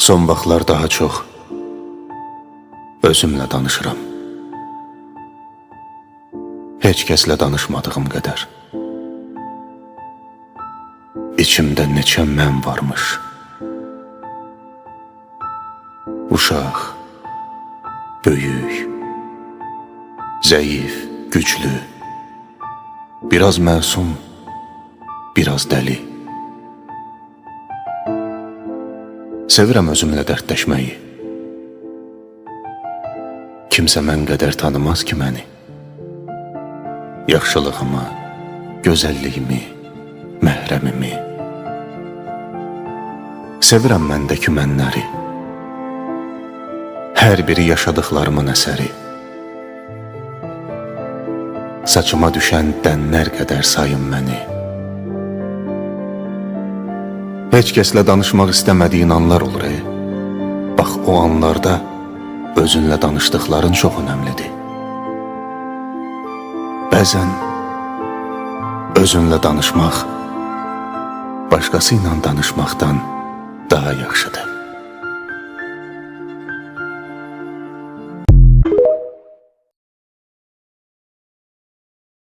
Son vaxtlar daha çox özümlə danışıram. Heç kəslə danışmadığım qədər. İçimdə neçə mən varmış. Uşaq, böyük, zəif, güclü, biraz məsum, biraz dəli. Sevirəm özümlə dərdləşməyi. Kimsə mən qədər tanımaz ki məni. Yaxşılığımı, gözəlliyimi, məhrəmimi. Sevirəm məndəki mənləri. Hər biri yaşadıqlarımın əsəri. Saçıma düşən dənlər qədər sayın məni. Heç kəslə danışmaq istəmədiyin anlar olur. Bax o anlarda özünlə danışdıqların çox önəmlidir. Bəzən özünlə danışmaq başqası ilə danışmaqdan daha yaxşıdır.